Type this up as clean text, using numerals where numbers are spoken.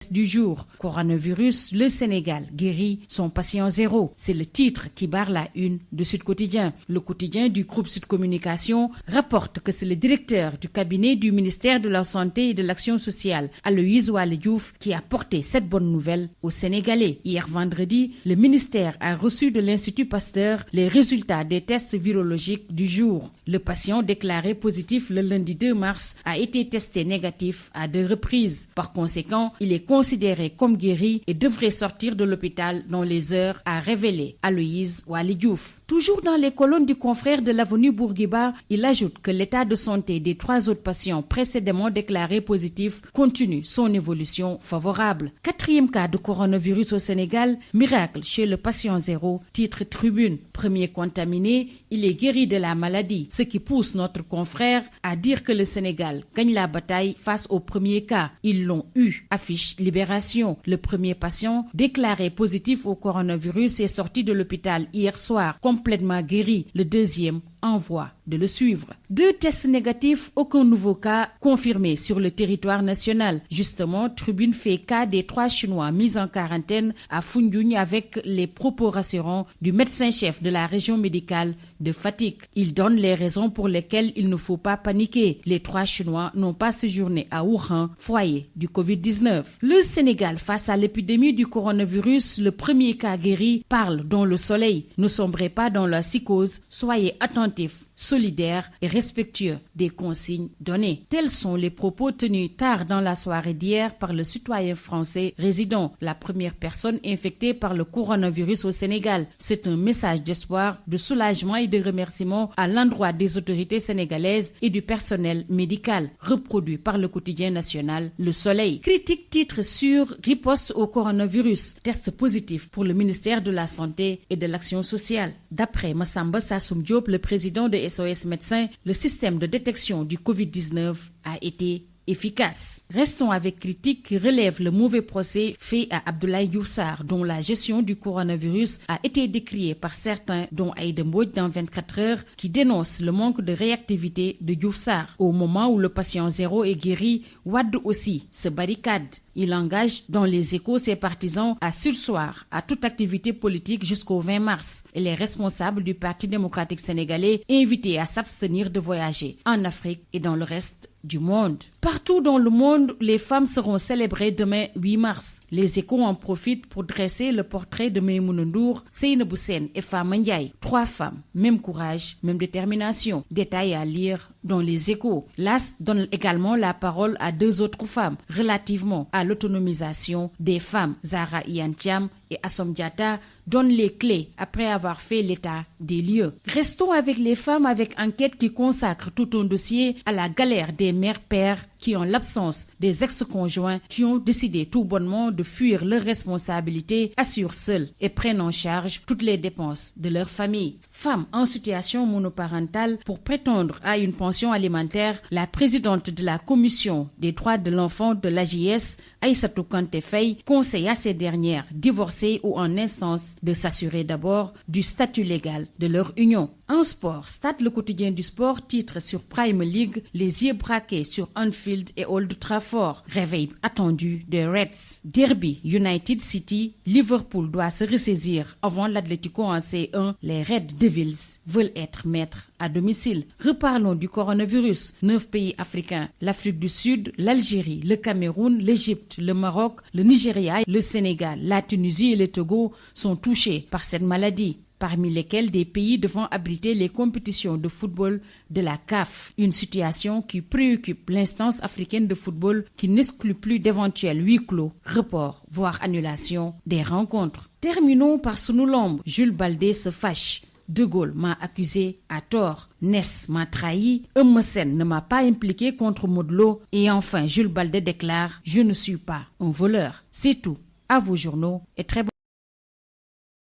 Du jour, coronavirus, le Sénégal guérit son patient zéro. C'est le titre qui barre la une de Sud Quotidien. Le quotidien du groupe Sud Communication rapporte que c'est le directeur du cabinet du ministère de la Santé et de l'Action sociale, Aloïse Waly Diouf, qui a porté cette bonne nouvelle aux Sénégalais. Hier vendredi, le ministère a reçu de l'Institut Pasteur les résultats des tests virologiques du jour. Le patient déclaré positif le lundi 2 mars a été testé négatif à 2 reprises. Par conséquent, il est considéré comme guéri et devrait sortir de l'hôpital dans les heures, a révélé Aloïse Waly Diouf. Toujours dans les colonnes du confrère de l'avenue Bourguiba, il ajoute que l'état de santé des 3 autres patients précédemment déclarés positifs continue son évolution favorable. 4e cas de coronavirus au Sénégal, miracle chez le patient zéro, titre Tribune. Premier contaminé, il est guéri de la maladie, ce qui pousse notre confrère à dire que le Sénégal gagne la bataille face au premier cas. Ils l'ont eu, affiche Libération. Le premier patient déclaré positif au coronavirus est sorti de l'hôpital hier soir, complètement guéri. Le deuxième envoie de le suivre. 2 tests négatifs, aucun nouveau cas confirmé sur le territoire national. Justement, Tribune fait cas des 3 Chinois mis en quarantaine à Foundiougne avec les propos rassurants du médecin-chef de la région médicale de Fatick. Il donne les raisons pour lesquelles il ne faut pas paniquer. Les 3 Chinois n'ont pas séjourné à Wuhan, foyer du Covid-19. Le Sénégal, face à l'épidémie du coronavirus, le premier cas guéri parle dans le soleil. Ne sombrez pas dans la psychose, soyez attentifs, solidaires et respectueux des consignes données. Tels sont les propos tenus tard dans la soirée d'hier par le citoyen français résident, la première personne infectée par le coronavirus au Sénégal. C'est un message d'espoir, de soulagement et de remerciement à l'endroit des autorités sénégalaises et du personnel médical, reproduit par le quotidien national Le Soleil. Critique titre sur riposte au coronavirus, test positif pour le ministère de la Santé et de l'Action sociale. D'après Massamba Sassoum Diop, le président de SOS Médecins, le système de détection du Covid-19 a été efficace. Restons avec critique qui relève le mauvais procès fait à Abdoulaye Diouf Sarr, dont la gestion du coronavirus a été décriée par certains, dont Aïda Mbodj dans 24 heures, qui dénonce le manque de réactivité de Diouf Sarr. Au moment où le patient zéro est guéri, Wade aussi se barricade. Il engage dans les Échos ses partisans à surseoir à toute activité politique jusqu'au 20 mars et les responsables du Parti démocratique sénégalais invités à s'abstenir de voyager en Afrique et dans le reste du monde. Partout dans le monde, les femmes seront célébrées demain 8 mars. Les Échos en profitent pour dresser le portrait de Maïmouna Ndour, Seynabou Sène et Fama Ndiaye. 3 femmes, même courage, même détermination. Détail à lire dans les Échos. L'AS donne également la parole à 2 autres femmes relativement à l'autonomisation des femmes. Zahra Iyane Thiam et Assom Diatta donnent les clés après avoir fait l'état des lieux. Restons avec les femmes avec enquête qui consacre tout un dossier à la galère des mères-pères qui, en l'absence des ex-conjoints qui ont décidé tout bonnement de fuir leurs responsabilités, assurent seuls et prennent en charge toutes les dépenses de leur famille. Femmes en situation monoparentale pour prétendre à une pension alimentaire, la présidente de la commission des droits de l'enfant de l'AJS, Aïssatou Kanté Faye, conseille à ces dernières divorcées ou en instance de s'assurer d'abord du statut légal de leur union. En sport, Stade le quotidien du sport titre sur Prime League les yeux braqués sur Anfield et Old Trafford. Réveil attendu des Reds. Derby United City, Liverpool doit se ressaisir avant l'Atlético en C1. Les Red Devils veulent être maîtres à domicile. Reparlons du coronavirus. 9 pays africains, l'Afrique du Sud, l'Algérie, le Cameroun, l'Égypte, le Maroc, le Nigeria, le Sénégal, la Tunisie et le Togo sont touchés par cette maladie, parmi lesquels des pays devant abriter les compétitions de football de la CAF. Une situation qui préoccupe l'instance africaine de football qui n'exclut plus d'éventuels huis clos, reports, voire annulation des rencontres. Terminons par Sunu Lamb. Jules Baldé se fâche. De Gaulle m'a accusé à tort. Ness m'a trahi. Eumeu Sène ne m'a pas impliqué contre Modou Lô. Et enfin, Jules Baldé déclare « Je ne suis pas un voleur ». C'est tout. À vos journaux et très bon.